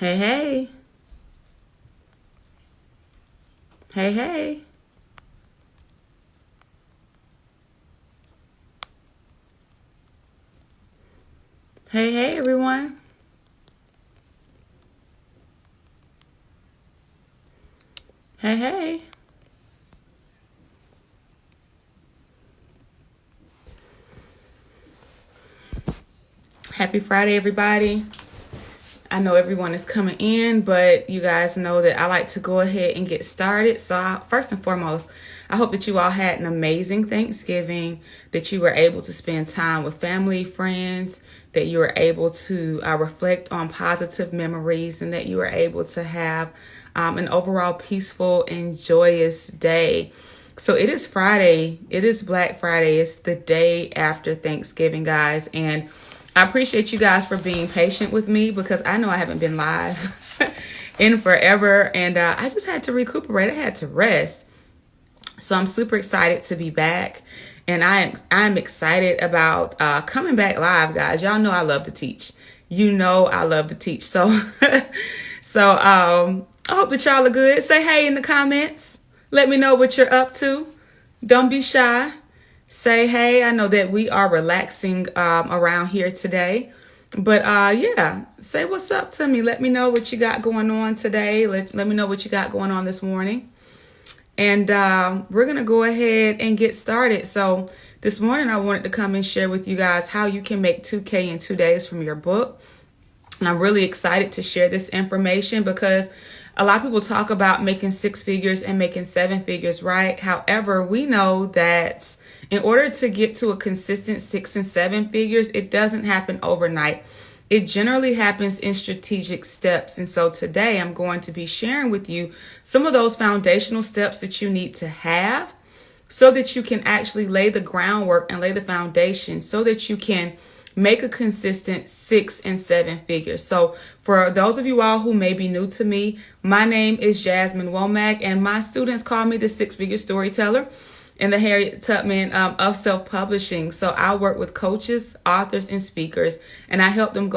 Hey, hey. Hey, hey. Hey, hey, everyone. Hey, hey. Happy Friday, everybody. I know everyone is coming in, but you guys know that I like to go ahead and get started. So, first and foremost, I hope that you all had an amazing Thanksgiving, that you were able to spend time with family, friends, that you were able to reflect on positive memories, and that you were able to have an overall peaceful and joyous day. So it is Friday. It is Black Friday. It's the day after Thanksgiving, guys. And I appreciate you guys for being patient with me because I know I haven't been live in forever. And I just had to recuperate. I had to rest. So I'm super excited to be back. And I'm excited about coming back live, guys. Y'all know I love to teach. You know I love to teach. So, I hope that y'all are good. Say hey in the comments. Let me know what you're up to. Don't be shy. Say hey. I know that we are relaxing around here today. But yeah, say what's up to me. Let me know what you got going on today. Let me know what you got going on this morning. And we're going to go ahead and get started. So this morning I wanted to come and share with you guys how you can make 2K in 2 days from your book. And I'm really excited to share this information because a lot of people talk about making 6 figures and making 7 figures, right? However, we know that in order to get to a consistent 6 and 7 figures, it doesn't happen overnight. It generally happens in strategic steps. And so today I'm going to be sharing with you some of those foundational steps that you need to have so that you can actually lay the groundwork and lay the foundation so that you can make a consistent 6 and 7 figures. So for those of you all who may be new to me, my name is Jasmine Womack, and my students call me the 6-figure storyteller and the Harriet Tubman of self-publishing. So I work with coaches, authors, and speakers, and I help them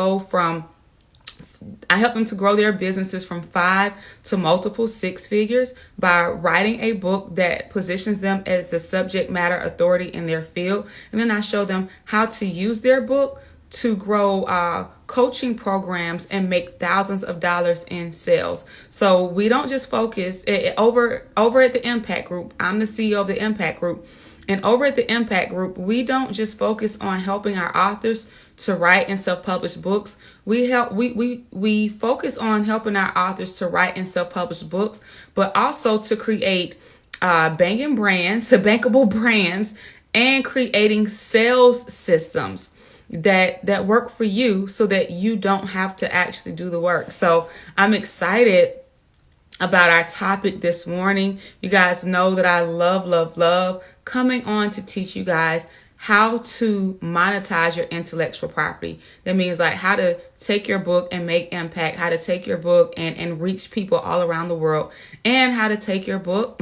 to grow their businesses from 5 to multiple 6 figures by writing a book that positions them as a subject matter authority in their field. And then I show them how to use their book to grow coaching programs and make thousands of dollars in sales. So we don't just focus over at the Impact Group. I'm the CEO of the Impact Group. And over at the Impact Group, we don't just focus on helping our authors to write and self-publish books. We focus on helping our authors to write and self-publish books, but also to create banging brands, bankable brands, and creating sales systems that work for you so that you don't have to actually do the work. So I'm excited about our topic this morning. You guys know that I love coming on to teach you guys how to monetize your intellectual property. That means like how to take your book and make impact, how to take your book and reach people all around the world, and how to take your book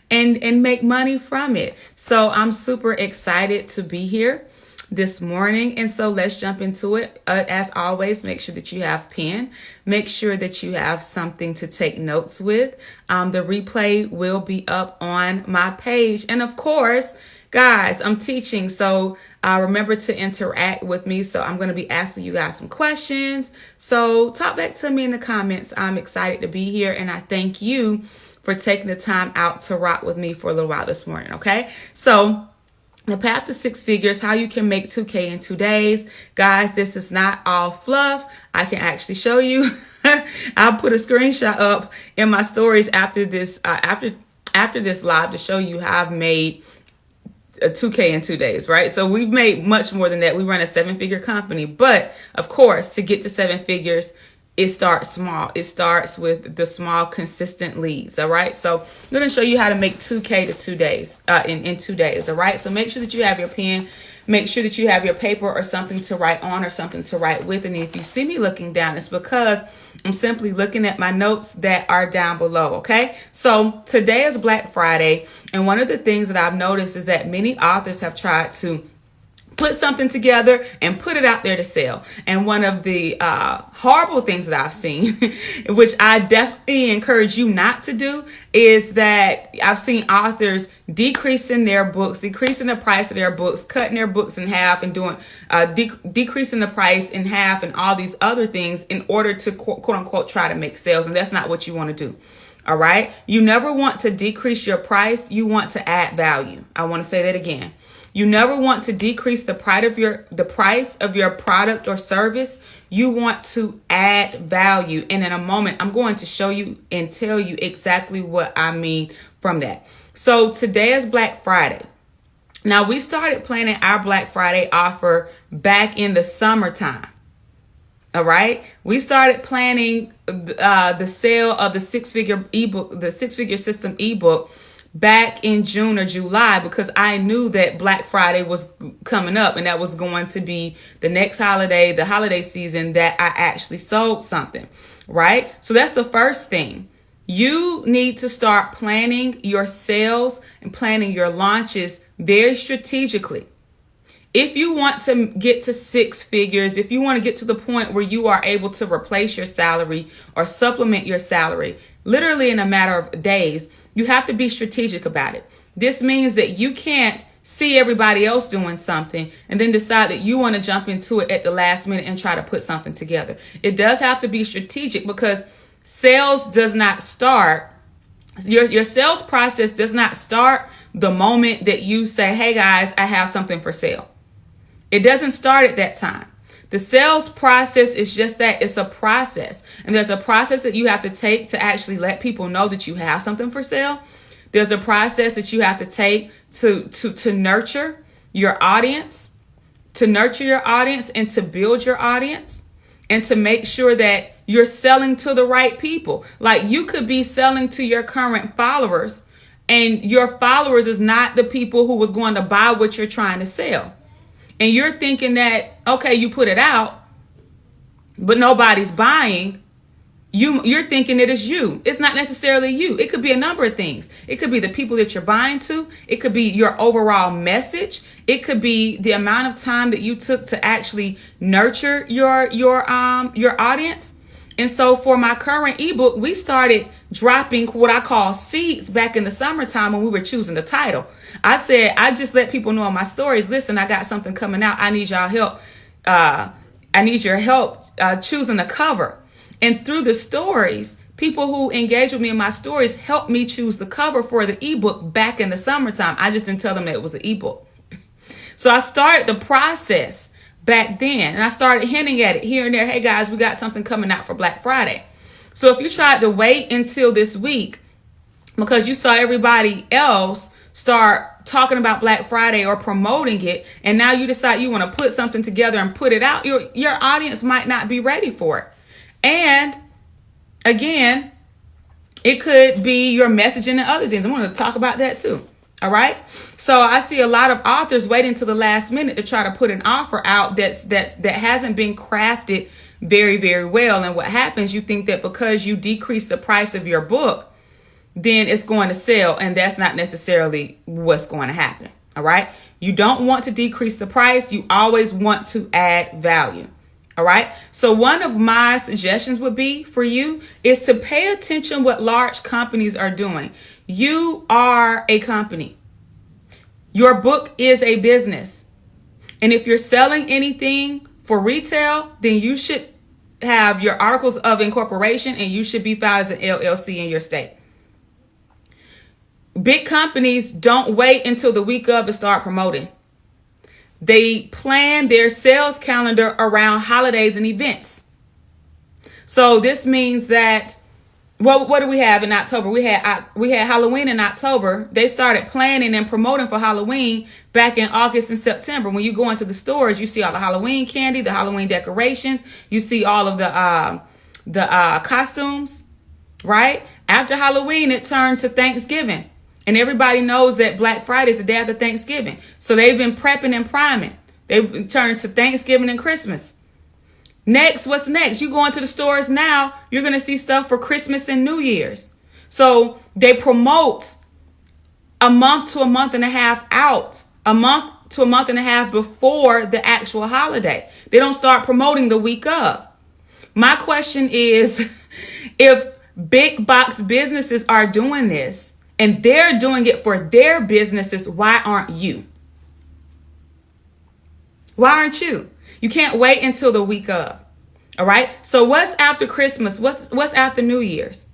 and make money from it. So I'm super excited to be here this morning. And so let's jump into it. As always, make sure that you have pen. Make sure that you have something to take notes with. The replay will be up on my page. And of course, guys, I'm teaching. So remember to interact with me. So I'm going to be asking you guys some questions. So talk back to me in the comments. I'm excited to be here. And I thank you for taking the time out to rock with me for a little while this morning. Okay. So the path to 6 figures, how you can make 2K in 2 days. Guys, this is not all fluff. I can actually show you. I'll put a screenshot up in my stories after this live to show you how I've made a 2K in 2 days, right? So we've made much more than that. We run a 7-figure company, but of course, to get to 7 figures, it starts small. It starts with the small, consistent leads. All right. So I'm going to show you how to make 2K to 2 days in 2 days. All right. So make sure that you have your pen. Make sure that you have your paper or something to write on or something to write with. And if you see me looking down, it's because I'm simply looking at my notes that are down below. Okay. So today is Black Friday. And one of the things that I've noticed is that many authors have tried to put something together and put it out there to sell. And one of the horrible things that I've seen, which I definitely encourage you not to do, is that I've seen authors decreasing their books, decreasing the price of their books, cutting their books in half, and doing decreasing the price in half and all these other things in order to quote unquote try to make sales. And that's not what you want to do. All right. You never want to decrease your price. You want to add value. I want to say that again. You never want to decrease the price of your product or service. You want to add value. And in a moment, I'm going to show you and tell you exactly what I mean from that. So today is Black Friday. Now, we started planning our Black Friday offer back in the summertime. All right. We started planning the sale of the six-figure ebook, the six-figure system ebook, back in June or July, because I knew that Black Friday was coming up and that was going to be the next holiday, the holiday season that I actually sold something, right? So that's the first thing. You need to start planning your sales and planning your launches very strategically. If you want to get to six figures, if you want to get to the point where you are able to replace your salary or supplement your salary, literally in a matter of days, you have to be strategic about it. This means that you can't see everybody else doing something and then decide that you want to jump into it at the last minute and try to put something together. It does have to be strategic, because sales does not start. Your sales process does not start the moment that you say, hey guys, I have something for sale. It doesn't start at that time. The sales process is just that. It's a process. And there's a process that you have to take to actually let people know that you have something for sale. There's a process that you have to take to nurture your audience, and to build your audience, and to make sure that you're selling to the right people. Like, you could be selling to your current followers, and your followers is not the people who was going to buy what you're trying to sell. And you're thinking that, okay, you put it out, but nobody's buying. You're thinking it is you. It's not necessarily you. It could be a number of things. It could be the people that you're buying to. It could be your overall message. It could be the amount of time that you took to actually nurture your audience. And so for my current ebook, we started dropping what I call seeds back in the summertime when we were choosing the title. I said, I just let people know in my stories, listen, I got something coming out. I need y'all help. I need your help choosing a cover. And through the stories, people who engage with me in my stories helped me choose the cover for the ebook back in the summertime. I just didn't tell them that it was an ebook. So I started the process back then, and I started hinting at it here and there. Hey guys, we got something coming out for Black Friday. So if you tried to wait until this week because you saw everybody else start talking about Black Friday or promoting it, and now you decide you want to put something together and put it out, your audience might not be ready for it. And again, it could be your messaging and other things. I'm going to talk about that too. All right. So I see a lot of authors waiting to the last minute to try to put an offer out that hasn't been crafted very, very well. And what happens, you think that because you decrease the price of your book, then it's going to sell. And that's not necessarily what's going to happen. All right. You don't want to decrease the price. You always want to add value. All right. So one of my suggestions would be for you is to pay attention what large companies are doing. You are a company. Your book is a business. And if you're selling anything for retail, then you should have your articles of incorporation and you should be filed as an LLC in your state. Big companies don't wait until the week of to start promoting. They plan their sales calendar around holidays and events. So this means that, what do we have in October? We had Halloween in October. They started planning and promoting for Halloween back in August and September. When you go into the stores, you see all the Halloween candy, the Halloween decorations. You see all of the costumes, right? After Halloween, it turned to Thanksgiving. And everybody knows that Black Friday is the day after Thanksgiving. So they've been prepping and priming. They turned to Thanksgiving and Christmas. Next, what's next? You go into the stores now, you're going to see stuff for Christmas and New Year's. So they promote a month to a month and a half out, a month to a month and a half before the actual holiday. They don't start promoting the week of. My question is, if big box businesses are doing this and they're doing it for their businesses, why aren't you? Why aren't you? You can't wait until the week of. All right. So what's after Christmas? What's after New Year's?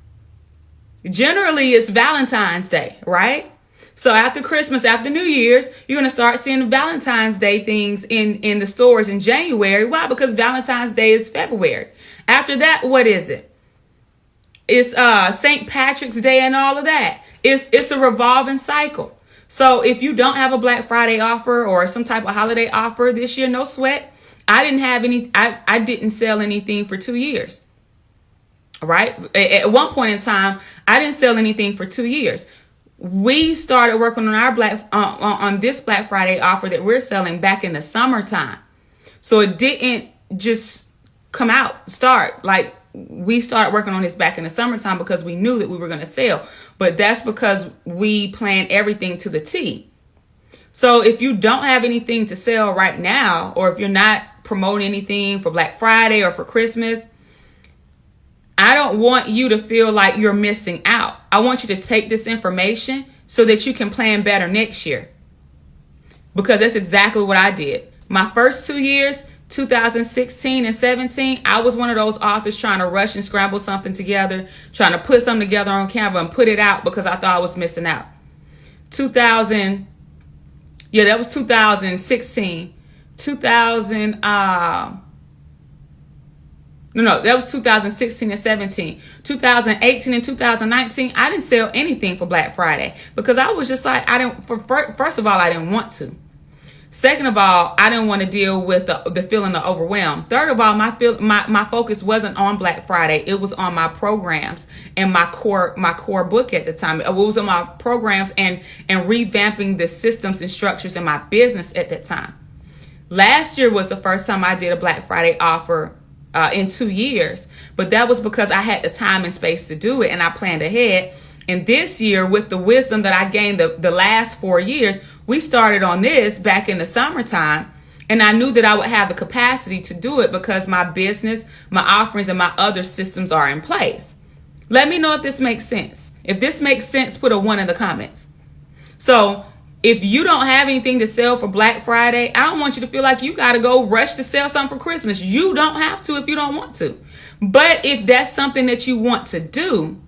Generally, it's Valentine's Day, right? So after Christmas, after New Year's, you're going to start seeing Valentine's Day things in the stores in January. Why? Because Valentine's Day is February. After that, what is it? It's St. Patrick's Day and all of that. It's a revolving cycle. So if you don't have a Black Friday offer or some type of holiday offer this year, no sweat. I didn't have any. I didn't sell anything for 2 years. All right. At one point in time, I didn't sell anything for 2 years. We started working on our on this Black Friday offer that we're selling back in the summertime. So it didn't just start. Like, we started working on this back in the summertime because we knew that we were going to sell. But that's because we planned everything to the T. So if you don't have anything to sell right now, or if you're not promoting anything for Black Friday or for Christmas, I don't want you to feel like you're missing out. I want you to take this information so that you can plan better next year. Because that's exactly what I did. My first 2 years, 2016 and 17, I was one of those authors trying to rush and scramble something together, trying to put something together on Canva and put it out because I thought I was missing out. That was 2016. That was 2016 and 17. 2018 and 2019, I didn't sell anything for Black Friday because I was just like, first of all, I didn't want to. Second of all, I didn't want to deal with the feeling of overwhelm. Third of all, my focus wasn't on Black Friday. It was on my programs and my core book at the time. It was on my programs and revamping the systems and structures in my business at that time. Last year was the first time I did a Black Friday offer in 2 years, but that was because I had the time and space to do it and I planned ahead. And this year, with the wisdom that I gained the last 4 years, we started on this back in the summertime. And I knew that I would have the capacity to do it because my business, my offerings, and my other systems are in place. Let me know if this makes sense. If this makes sense, put a 1 in the comments. So if you don't have anything to sell for Black Friday, I don't want you to feel like you got to go rush to sell something for Christmas. You don't have to if you don't want to. But if that's something that you want to do,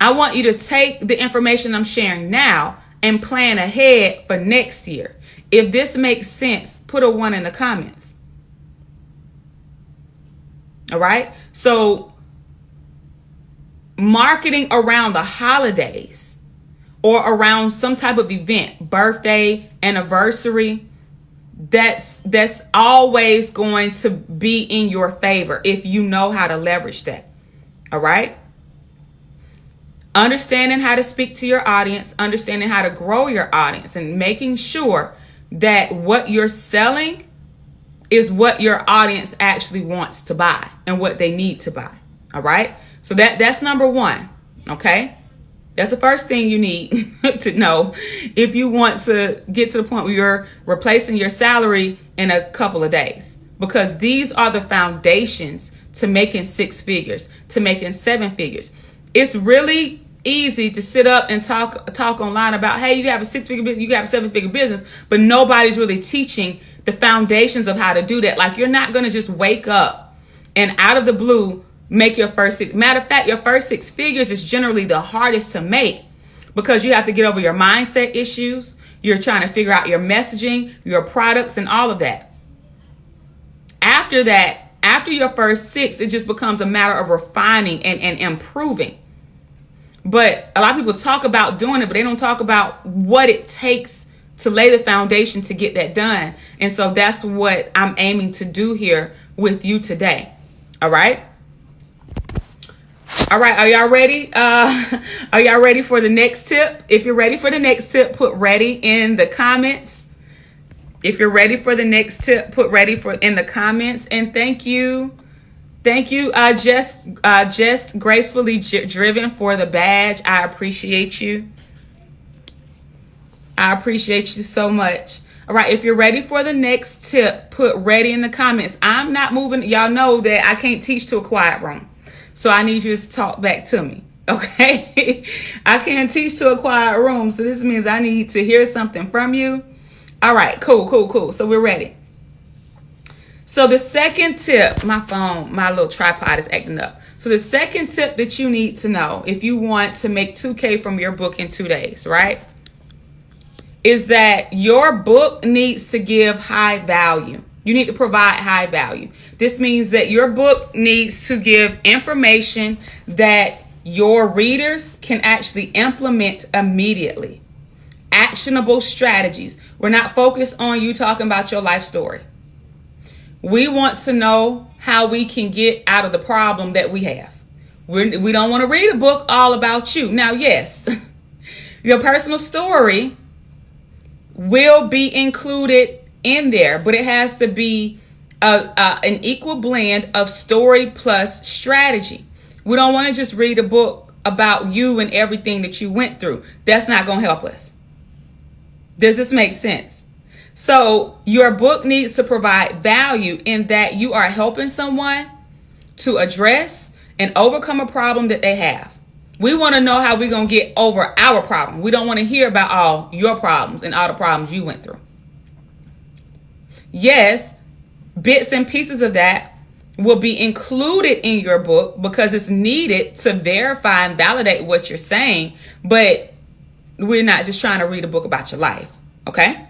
I want you to take the information I'm sharing now and plan ahead for next year. If this makes sense, put a 1 in the comments. All right. So marketing around the holidays or around some type of event, birthday, anniversary, that's always going to be in your favor if you know how to leverage that. All right. Understanding how to speak to your audience, understanding how to grow your audience, and making sure that what you're selling is what your audience actually wants to buy and what they need to buy. All right. So that's number 1. Okay. That's the first thing you need to know if you want to get to the point where you're replacing your salary in a couple of days, because these are the foundations to making 6 figures, to making 7 figures. It's really easy to sit up and talk online about, hey, you have a 6-figure business, you have a 7-figure business, but nobody's really teaching the foundations of how to do that. Like, you're not going to just wake up and out of the blue make your first 6. Matter of fact, your first 6 figures is generally the hardest to make because you have to get over your mindset issues. You're trying to figure out your messaging, your products, and all of that. After that, after your first 6, it just becomes a matter of refining and improving. But a lot of people talk about doing it, but they don't talk about what it takes to lay the foundation to get that done. And so that's what I'm aiming to do here with you today. All right. All right. Are y'all ready? Are y'all ready for the next tip? If you're ready for the next tip, put ready in the comments. If you're ready for the next tip, put ready in the comments. And thank you. Thank you, just gracefully driven for the badge. I appreciate you. I appreciate you so much. All right, if you're ready for the next tip, put ready in the comments. I'm not moving. Y'all know that I can't teach to a quiet room. So I need you to talk back to me. Okay? I can't teach to a quiet room. So this means I need to hear something from you. All right, cool. So we're ready. So the second tip, my little tripod is acting up. So the second tip that you need to know if you want to make 2K from your book in 2 days, right? Is that your book needs to give high value. You need to provide high value. This means that your book needs to give information that your readers can actually implement immediately. Actionable strategies. We're not focused on you talking about your life story. We want to know how we can get out of the problem that we have. We don't want to read a book all about you. Now, yes, your personal story will be included in there, but it has to be an equal blend of story plus strategy. We don't want to just read a book about you and everything that you went through. That's not going to help us. Does this make sense? So your book needs to provide value in that you are helping someone to address and overcome a problem that they have. We want to know how we're going to get over our problem. We don't want to hear about all your problems and all the problems you went through. Yes, bits and pieces of that will be included in your book because it's needed to verify and validate what you're saying. But we're not just trying to read a book about your life. Okay?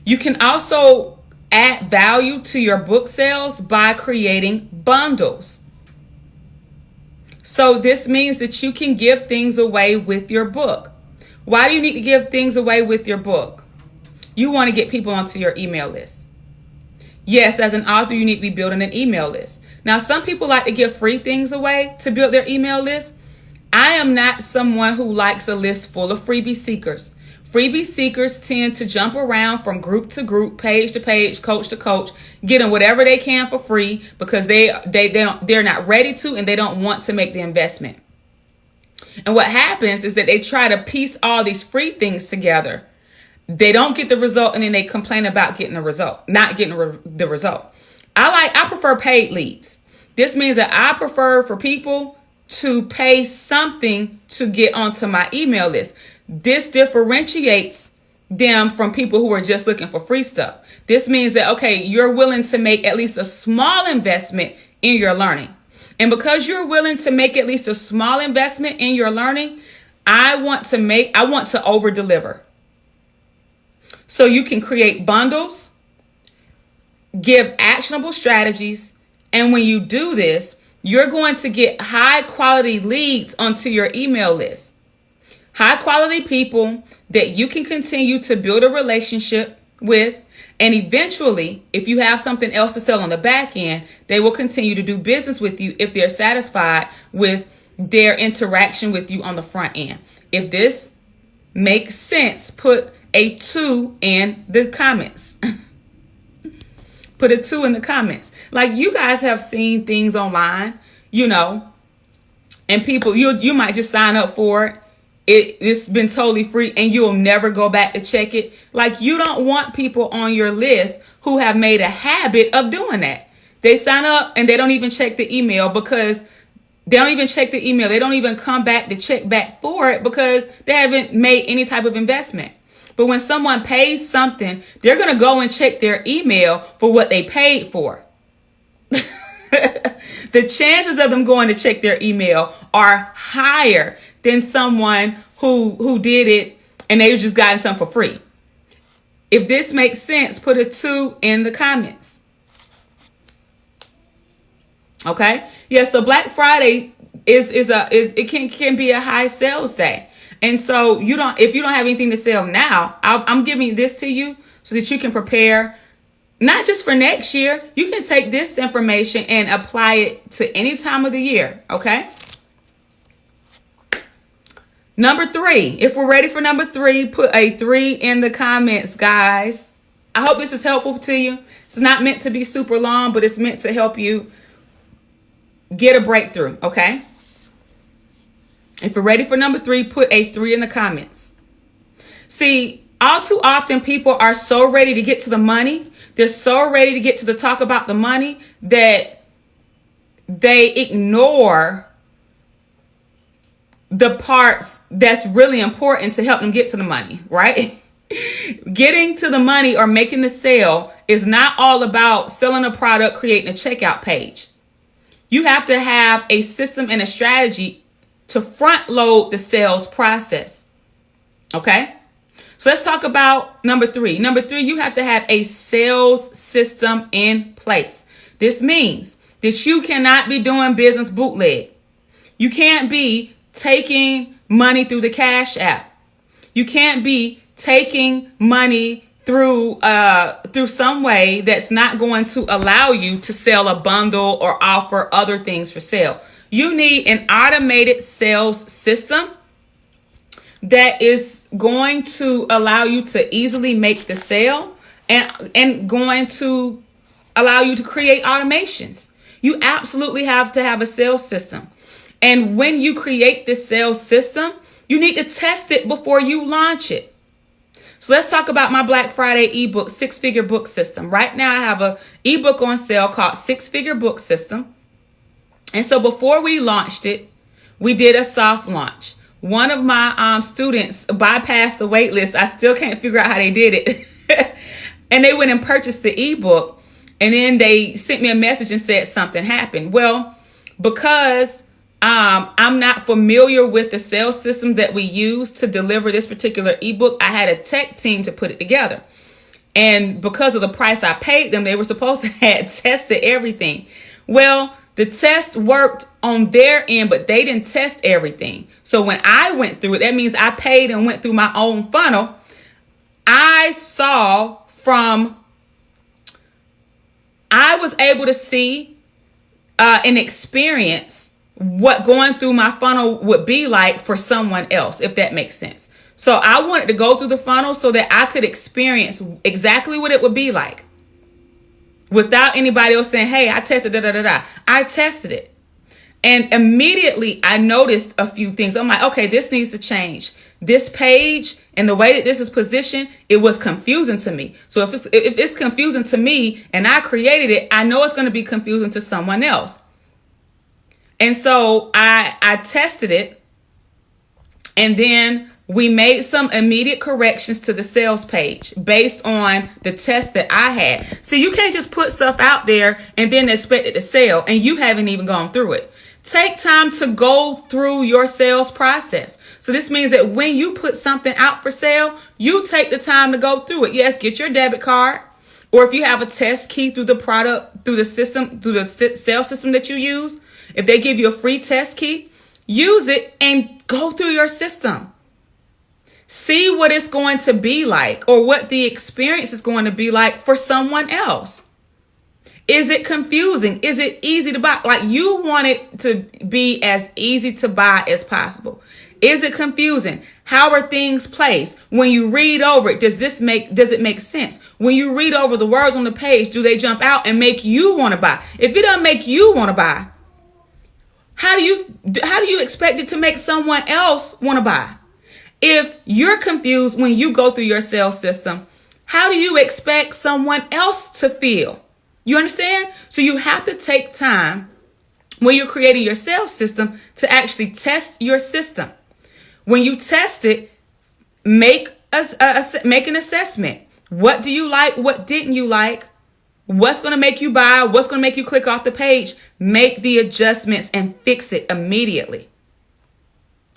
You can also add value to your book sales by creating bundles. So this means that you can give things away with your book. Why do you need to give things away with your book? You want to get people onto your email list. Yes, as an author, you need to be building an email list. Now, some people like to give free things away to build their email list. I am not someone who likes a list full of freebie seekers. Freebie seekers tend to jump around from group to group, page to page, coach to coach, getting whatever they can for free because they're not ready to and they don't want to make the investment. And what happens is that they try to piece all these free things together. They don't get the result and then they complain about getting the result, not getting the result. I prefer paid leads. This means that I prefer for people to pay something to get onto my email list. This differentiates them from people who are just looking for free stuff. This means that, okay, you're willing to make at least a small investment in your learning. And because you're willing to make at least a small investment in your learning, I want to over deliver. So you can create bundles, give actionable strategies. And when you do this, you're going to get high quality leads onto your email list. High quality people that you can continue to build a relationship with. And eventually, if you have something else to sell on the back end, they will continue to do business with you if they're satisfied with their interaction with you on the front end. If this makes sense, put a 2 in the comments. Put a 2 in the comments. Like, you guys have seen things online, and people, you might just sign up for it. It's been totally free and you'll never go back to check it. Like, you don't want people on your list who have made a habit of doing that. They sign up and they don't even check the email because they don't even check the email. They don't even come back to check back for it because they haven't made any type of investment. But when someone pays something, they're going to go and check their email for what they paid for. The chances of them going to check their email are higher than someone who did it and they just gotten something for free. If this makes sense, put a 2 in the comments. Okay? Yeah, so Black Friday can be a high sales day. And so if you don't have anything to sell now, I'm giving this to you so that you can prepare not just for next year. You can take this information and apply it to any time of the year. Okay? Number 3, if we're ready for number 3, put a 3 in the comments, guys. I hope this is helpful to you. It's not meant to be super long, but it's meant to help you get a breakthrough, okay? If you're ready for number 3, put a 3 in the comments. See, all too often people are so ready to get to the money. They're so ready to get to the talk about the money that they ignore the parts that's really important to help them get to the money, right? Getting to the money or making the sale is not all about selling a product, creating a checkout page. You have to have a system and a strategy to front load the sales process. Okay? So let's talk about number 3. Number 3, you have to have a sales system in place. This means that you cannot be doing business bootleg. You can't be taking money through the Cash App. You can't be taking money through some way that's not going to allow you to sell a bundle or offer other things for sale. You need an automated sales system that is going to allow you to easily make the sale and going to allow you to create automations. You absolutely have to have a sales system. And when you create this sales system, you need to test it before you launch it. So let's talk about my Black Friday ebook, 6-figure book system. Right now, I have an ebook on sale called 6-figure book system. And so before we launched it, we did a soft launch. One of my students bypassed the wait list. I still can't figure out how they did it. And they went and purchased the ebook. And then they sent me a message and said something happened. Well, because I'm not familiar with the sales system that we use to deliver this particular ebook, I had a tech team to put it together. And because of the price I paid them, they were supposed to have tested everything. Well, the test worked on their end, but they didn't test everything. So when I went through it, that means I paid and went through my own funnel. I was able to see and experience what going through my funnel would be like for someone else, if that makes sense. So I wanted to go through the funnel so that I could experience exactly what it would be like without anybody else saying, hey, I tested I tested it. And immediately I noticed a few things. I'm like, okay, this needs to change. This page and the way that this is positioned, it was confusing to me. So if it's confusing to me and I created it, I know it's going to be confusing to someone else. And so I tested it, and then we made some immediate corrections to the sales page based on the test that I had. So you can't just put stuff out there and then expect it to sell, and you haven't even gone through it. Take time to go through your sales process. So this means that when you put something out for sale, you take the time to go through it. Yes, get your debit card, or if you have a test key through the product, through the system, through the sales system that you use. If they give you a free test key, use it and go through your system. See what it's going to be like, or what the experience is going to be like for someone else. Is it confusing? Is it easy to buy? Like, you want it to be as easy to buy as possible. Is it confusing? How are things placed? When you read over it, does it make sense? When you read over the words on the page, do they jump out and make you want to buy? If it doesn't make you want to buy, how do you expect it to make someone else want to buy? If you're confused when you go through your sales system, how do you expect someone else to feel? You understand? So you have to take time when you're creating your sales system to actually test your system. When you test it, make an assessment. What do you like? What didn't you like? What's going to make you buy? What's going to make you click off the page? Make the adjustments and fix it immediately.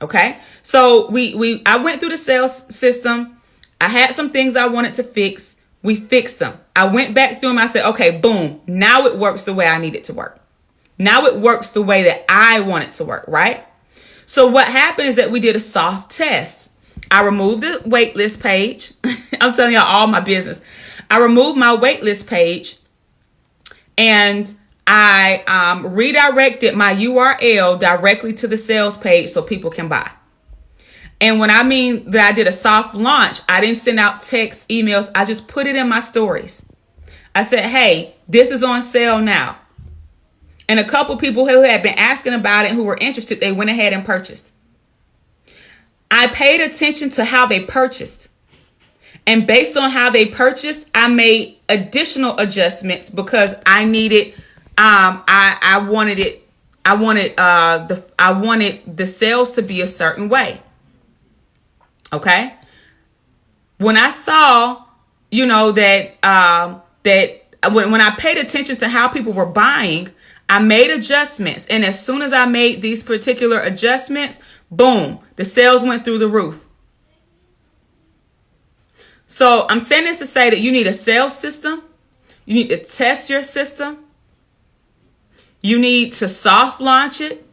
Okay? So I went through the sales system. I had some things I wanted to fix. We fixed them. I went back through them. I said, okay, boom. Now it works the way I need it to work. Now it works the way that I want it to work, right? So what happened is that we did a soft test. I removed the waitlist page. I'm telling y'all all my business. I removed my waitlist page, and I redirected my URL directly to the sales page so people can buy. And when I mean that I did a soft launch, I didn't send out text, emails. I just put it in my stories. I said, hey, this is on sale now. And a couple people who had been asking about it, who were interested, they went ahead and purchased. I paid attention to how they purchased. And based on how they purchased, I made additional adjustments because I needed, I wanted the sales to be a certain way. Okay. When I saw, when I paid attention to how people were buying, I made adjustments. And as soon as I made these particular adjustments, boom, the sales went through the roof. So I'm saying this to say that you need a sales system. You need to test your system. You need to soft launch it.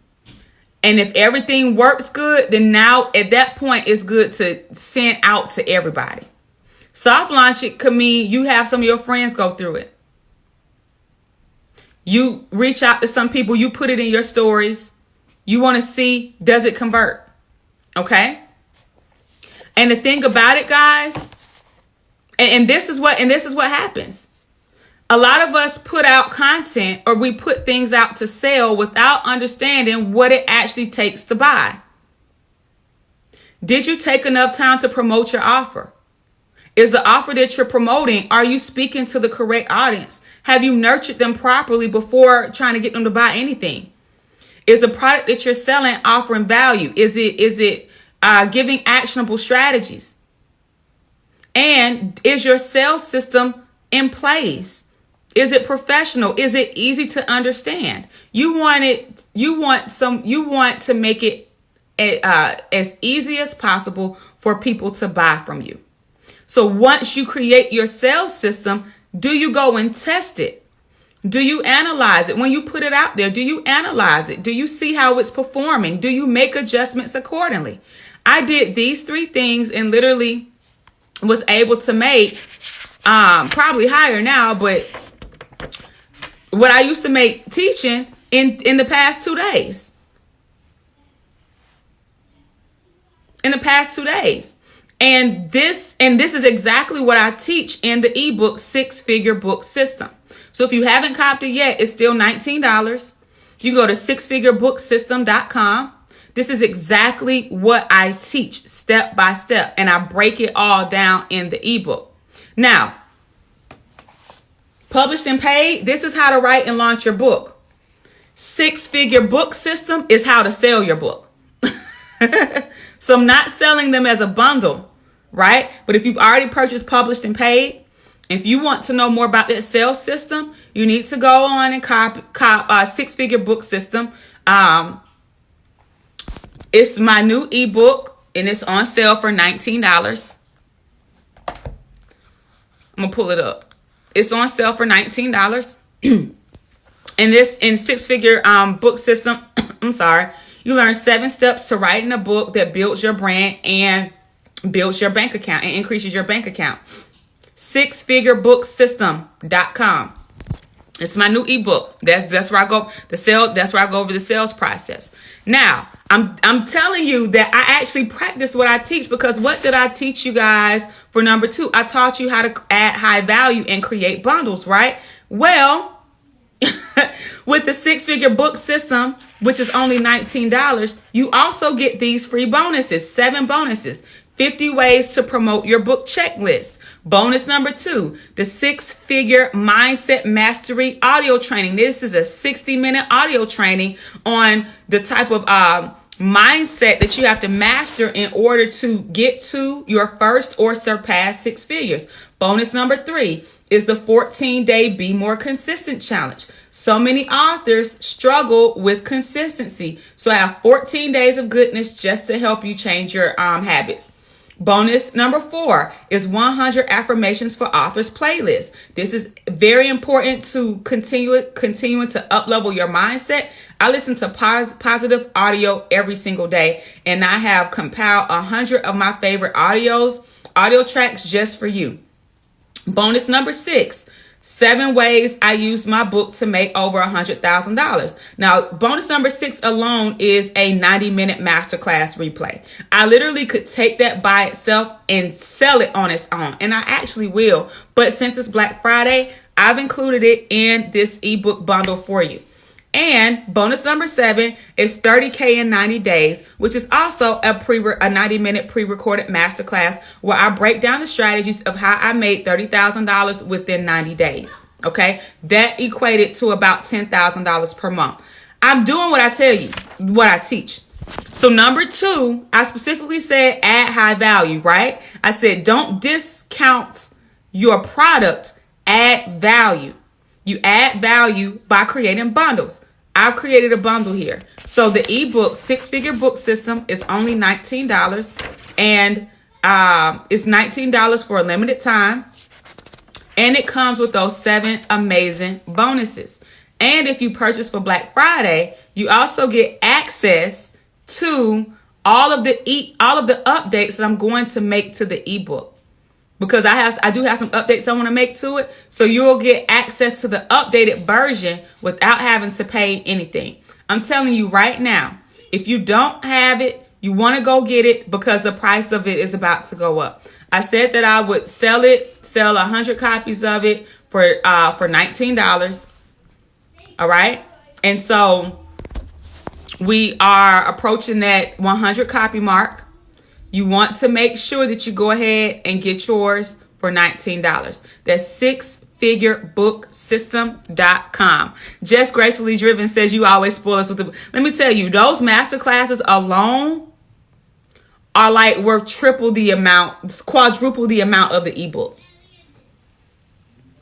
And if everything works good, then now at that point, it's good to send out to everybody. Soft launch it could mean you have some of your friends go through it. You reach out to some people, you put it in your stories. You want to see, does it convert? Okay. And the thing about it, guys, and this is what happens. A lot of us put out content or we put things out to sell without understanding what it actually takes to buy. Did you take enough time to promote your offer? Is the offer that you're promoting, are you speaking to the correct audience? Have you nurtured them properly before trying to get them to buy anything? Is the product that you're selling offering value? Is it giving actionable strategies? And is your sales system in place? Is it professional? Is it easy to understand? You want to make it as easy as possible for people to buy from you. So once you create your sales system, do you go and test it? Do you analyze it? When you put it out there, do you analyze it? Do you see how it's performing? Do you make adjustments accordingly? I did these 3 things and literally was able to make probably higher now, but what I used to make teaching in the past 2 days. In the past 2 days. And this is exactly what I teach in the ebook 6-Figure Book System. So if you haven't copped it yet, it's still $19. You go to 6figurebooksystem.com. This is exactly what I teach step by step, and I break it all down in the ebook. Now, published and paid, this is how to write and launch your book. 6-Figure Book System is how to sell your book. So I'm not selling them as a bundle, right? But if you've already purchased, published, and paid, if you want to know more about that sales system, you need to go on and cop 6-Figure Book System. It's my new ebook, and it's on sale for $19. I'm gonna pull it up. It's on sale for $19. And this in 6-Figure Book System, I'm sorry. You learn 7 steps to writing a book that builds your brand and builds your bank account and increases your bank account. 6figurebooksystem.com. It's my new ebook. That's where I go that's where I go over the sales process. Now, I'm telling you that I actually practice what I teach, because what did I teach you guys for number 2? I taught you how to add high value and create bundles, right? Well, with the 6-Figure Book System, which is only $19, you also get these free bonuses, 7 bonuses, 50 ways to promote your book checklist. Bonus number 2, the 6-Figure Mindset Mastery audio training. This is a 60-minute audio training on the type of mindset that you have to master in order to get to your first or surpass 6 figures. Bonus number 3 is the 14-day Be More Consistent Challenge. So many authors struggle with consistency. So I have 14 days of goodness just to help you change your habits. Bonus number 4 is 100 affirmations for authors playlist. This is very important to continuing to up-level your mindset. I listen to positive audio every single day, and I have compiled 100 of my favorite audio tracks just for you. Bonus number 6, 7 ways I use my book to make over $100,000. Now, bonus number 6 alone is a 90-minute masterclass replay. I literally could take that by itself and sell it on its own, and I actually will. But since it's Black Friday, I've included it in this ebook bundle for you. And bonus number 7 is 30K in 90 days, which is also a 90-minute pre-recorded masterclass where I break down the strategies of how I made $30,000 within 90 days. Okay, that equated to about $10,000 per month. I'm doing what I tell you, what I teach. So number 2, I specifically said add high value, right? I said don't discount your product, add value. You add value by creating bundles. I've created a bundle here. So the ebook 6-figure book system is only $19, and it's $19 for a limited time. And it comes with those 7 amazing bonuses. And if you purchase for Black Friday, you also get access to all of the updates that I'm going to make to the ebook. Because I do have some updates I want to make to it. So you'll get access to the updated version without having to pay anything. I'm telling you right now, if you don't have it, you want to go get it because the price of it is about to go up. I said that I would sell 100 copies of it for $19. All right. And so we are approaching that 100 copy mark. You want to make sure that you go ahead and get yours for $19. That's sixfigurebooksystem.com. Just Gracefully Driven says you always spoil us with the. Let me tell you, those masterclasses alone are like worth quadruple the amount of the ebook.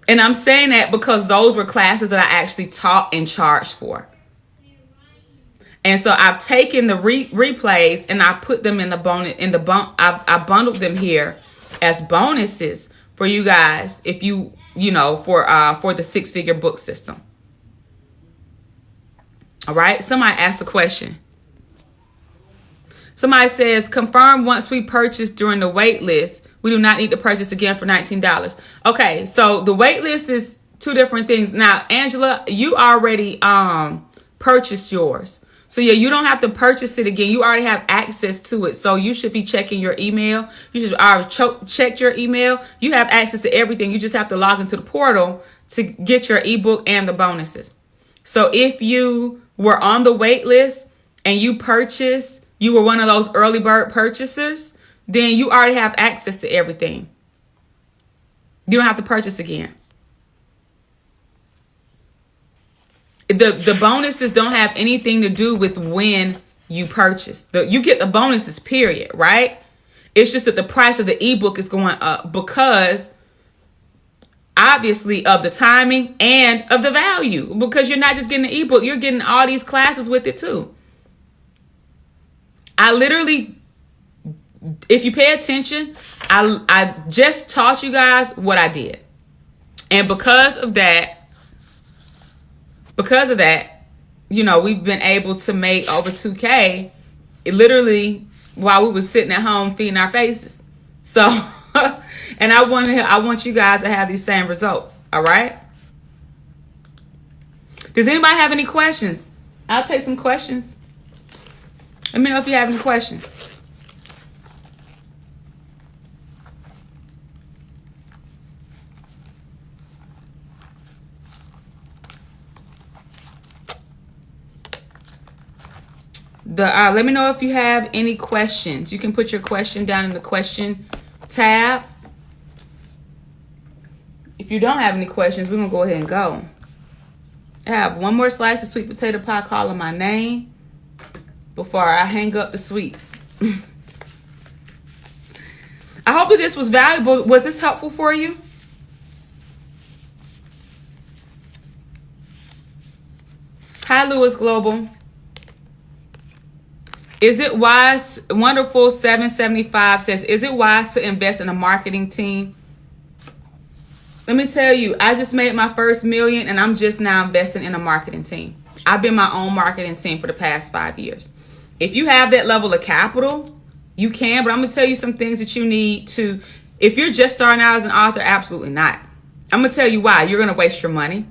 And I'm saying that because those were classes that I actually taught and charged for. And so I've taken the replays and I put them in the bonus I bundled them here as bonuses for you guys if you for the 6-figure book system. All right. Somebody asked a question. Somebody says, confirm once we purchase during the wait list, we do not need to purchase again for $19. Okay, so the wait list is 2 different things. Now, Angela, you already purchased yours. So yeah, you don't have to purchase it again. You already have access to it. So you should be checking your email. You should check your email. You have access to everything. You just have to log into the portal to get your ebook and the bonuses. So if you were on the wait list and you were one of those early bird purchasers, then you already have access to everything. You don't have to purchase again. The bonuses don't have anything to do with when you purchase. You get the bonuses, period, right? It's just that the price of the ebook is going up because obviously of the timing and of the value, because you're not just getting the ebook, you're getting all these classes with it too. I literally, if you pay attention, I just taught you guys what I did. And because of that, we've been able to make over 2K literally while we were sitting at home feeding our faces. So, and I want you guys to have these same results. All right. Does anybody have any questions? I'll take some questions. Let me know if you have any questions. Let me know if you have any questions. You can put your question down in the question tab. If you don't have any questions, we're going to go ahead and go. I have one more slice of sweet potato pie calling my name before I hang up the sweets. I hope that this was valuable. Was this helpful for you? Hi, Lewis Global. Is it wise? Wonderful 775 says, is it wise to invest in a marketing team? Let me tell you, I just made my first $1 million and I'm just now investing in a marketing team. I've been my own marketing team for the past 5 years. If you have that level of capital, you can, but I'm going to tell you some things that you need to, if you're just starting out as an author, absolutely not. I'm going to tell you why. You're going to waste your money.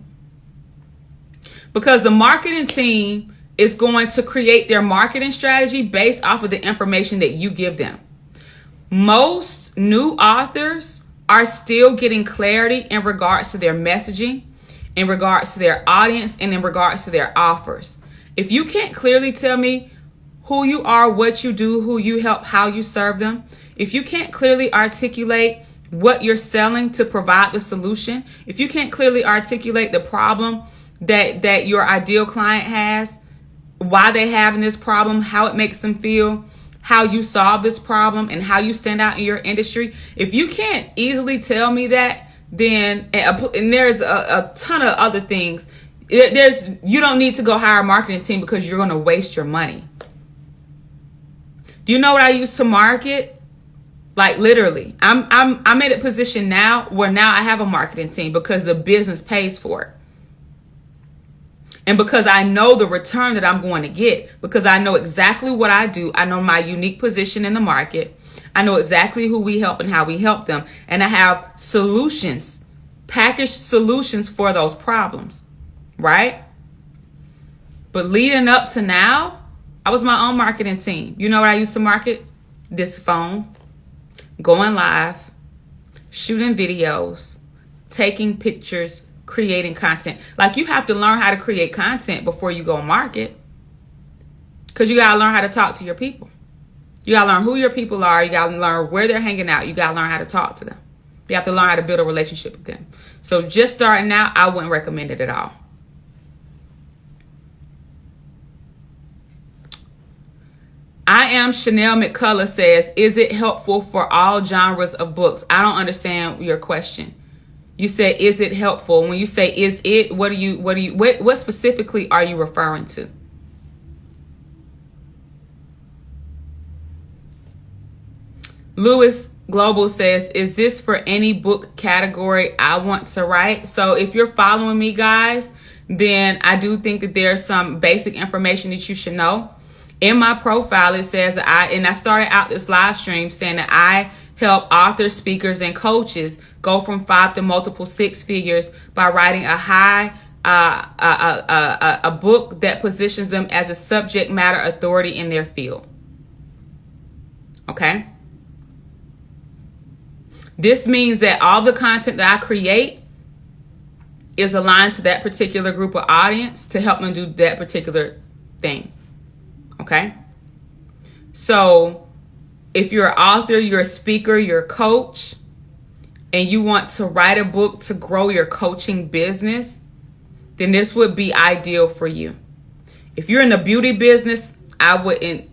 Because the marketing team is going to create their marketing strategy based off of the information that you give them. Most new authors are still getting clarity in regards to their messaging in regards to their audience and in regards to their offers. If you can't clearly tell me who you are, what you do, who you help, how you serve them, if you can't clearly articulate what you're selling to provide the solution, if you can't clearly articulate the problem that your ideal client has, why they having this problem, how it makes them feel, how you solve this problem, and how you stand out in your industry, if you can't easily tell me that, then, and there's a ton of other things, you don't need to go hire a marketing team because you're going to waste your money. Do you know what I use to market? Like literally, I'm in a position now where now I have a marketing team because the business pays for it. And because I know the return that I'm going to get, because I know exactly what I do. I know my unique position in the market. I know exactly who we help and how we help them. And I have solutions, packaged solutions for those problems, right? But leading up to now, I was my own marketing team. You know what I used to market? This phone, going live, shooting videos, taking pictures, creating content. Like, you have to learn how to create content before you go market, because you got to learn how to talk to your people. You got to learn who your people are. You got to learn where they're hanging out. You got to learn how to talk to them. You have to learn how to build a relationship with them. So just starting out, I wouldn't recommend it at all. I am Chanel McCullough says, is it helpful for all genres of books? I don't understand your question. You said, is it helpful? When you say, is it, what specifically are you referring to? Lewis Global says, is this for any book category I want to write? So if you're following me, guys, then I do think that there's some basic information that you should know. In my profile, it says I started out this live stream saying that I help authors, speakers, and coaches go from 5 to multiple 6 figures by writing a book that positions them as a subject matter authority in their field. Okay? This means that all the content that I create is aligned to that particular group of audience to help them do that particular thing. Okay? So if you're an author, you're a speaker, you're a coach, and you want to write a book to grow your coaching business, then this would be ideal for you. If you're in the beauty business, I wouldn't,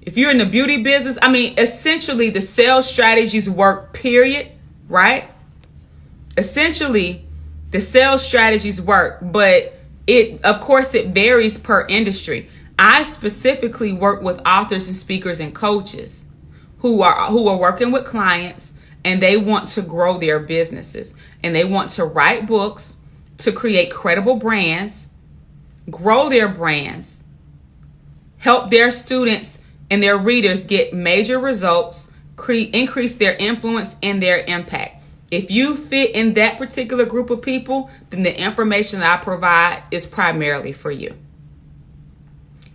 if you're in the beauty business, essentially the sales strategies work, period, right? Essentially, the sales strategies work, but of course, it varies per industry. I specifically work with authors and speakers and coaches who are working with clients, and they want to grow their businesses, and they want to write books to create credible brands, grow their brands, help their students and their readers get major results, increase their influence and their impact. If you fit in that particular group of people, then the information that I provide is primarily for you.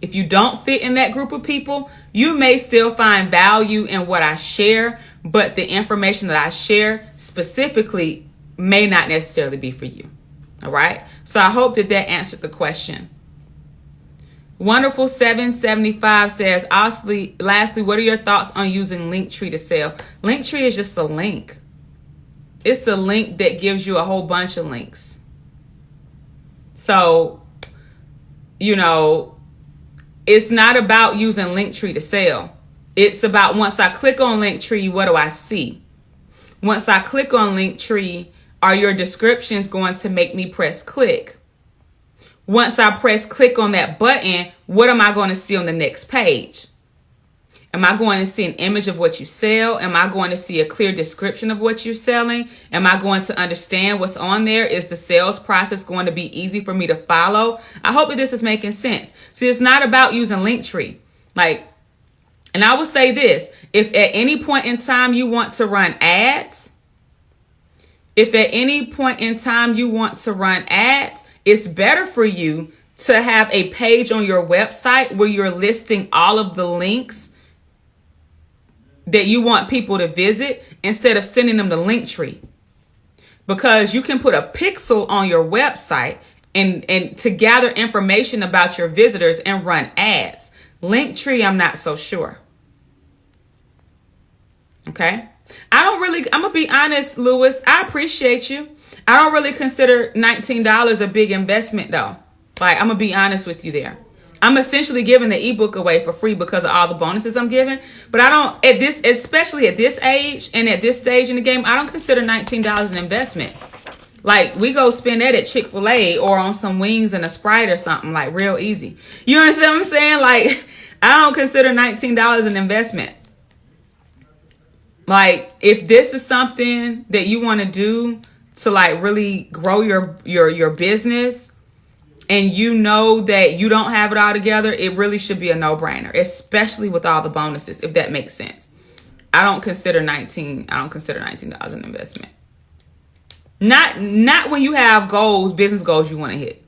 If you don't fit in that group of people, you may still find value in what I share, but the information that I share specifically may not necessarily be for you. All right? So I hope that answered the question. Wonderful 775 says, lastly, what are your thoughts on using Linktree to sell? Linktree is just a link. It's a link that gives you a whole bunch of links. So, it's not about using Linktree to sell. It's about, once I click on Linktree, what do I see? Once I click on Linktree, are your descriptions going to make me press click? Once I press click on that button, what am I going to see on the next page? Am I going to see an image of what you sell? Am I going to see a clear description of what you're selling? Am I going to understand what's on there? Is the sales process going to be easy for me to follow? I hope that this is making sense. See, it's not about using Linktree. And I will say this, if at any point in time you want to run ads, it's better for you to have a page on your website where you're listing all of the links that you want people to visit instead of sending them the Linktree. because you can put a pixel on your website and to gather information about your visitors and run ads. Linktree, I'm not so sure. Okay. I'm going to be honest, Lewis. I appreciate you. I don't really consider $19 a big investment though. Like, I'm going to be honest with you there. I'm essentially giving the ebook away for free because of all the bonuses I'm giving. But I don't, especially at this age and at this stage in the game, I don't consider $19 an investment. Like, we go spend that at Chick-fil-A or on some wings and a Sprite or something, like real easy. You understand what I'm saying? Like, I don't consider $19 an investment. Like, if this is something that you want to do to like really grow your business, and you know that you don't have it all together, it really should be a no-brainer, especially with all the bonuses, if that makes sense. I don't consider $19 an investment. Not when you have goals, business goals you want to hit.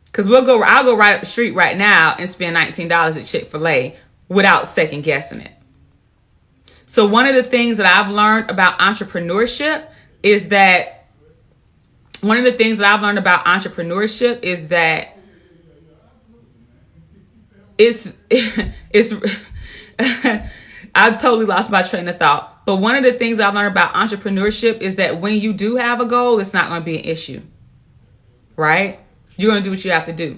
Because I'll go right up the street right now and spend $19 at Chick-fil-A without second guessing it. So one of the things that I've learned about entrepreneurship is that I totally lost my train of thought. But one of the things I've learned about entrepreneurship is that when you do have a goal, it's not going to be an issue, right? You're going to do what you have to do.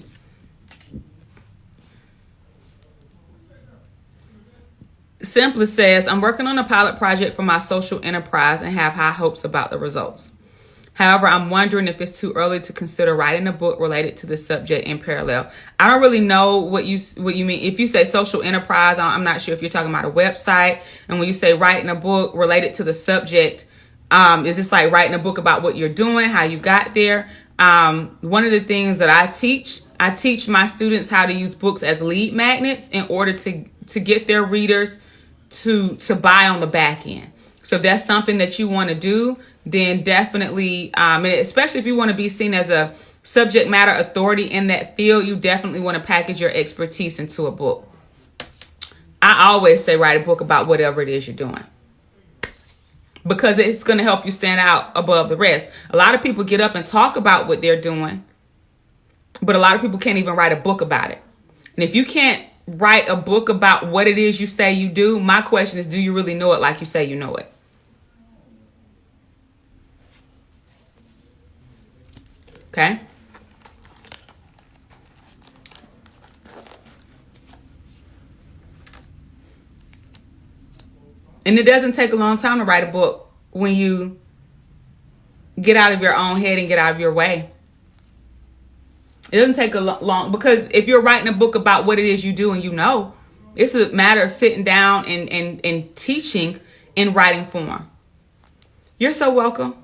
Simply says, I'm working on a pilot project for my social enterprise and have high hopes about the results. However, I'm wondering if it's too early to consider writing a book related to the subject in parallel. I don't really know what you mean. If you say social enterprise, I'm not sure if you're talking about a website. And when you say writing a book related to the subject, is this like writing a book about what you're doing, how you got there? One of the things that I teach my students how to use books as lead magnets in order to get their readers to buy on the back end. So if that's something that you want to do, then definitely, and especially if you want to be seen as a subject matter authority in that field, you definitely want to package your expertise into a book. I always say write a book about whatever it is you're doing, because it's going to help you stand out above the rest. A lot of people get up and talk about what they're doing, but a lot of people can't even write a book about it. And if you can't write a book about what it is you say you do, my question is, do you really know it like you say you know it? Okay. And it doesn't take a long time to write a book when you get out of your own head and get out of your way. It doesn't take a long, because if you're writing a book about what it is you do and you know, it's a matter of sitting down and teaching in writing form. You're so welcome.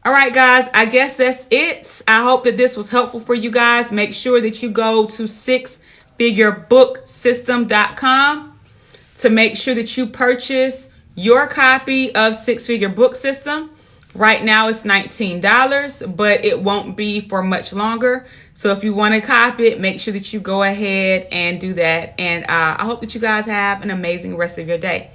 All right, guys, I guess that's it. I hope that this was helpful for you guys. Make sure that you go to sixfigurebooksystem.com to make sure that you purchase your copy of Six Figure Book System. Right now it's $19, but it won't be for much longer. So if you want to copy it, make sure that you go ahead and do that. And I hope that you guys have an amazing rest of your day.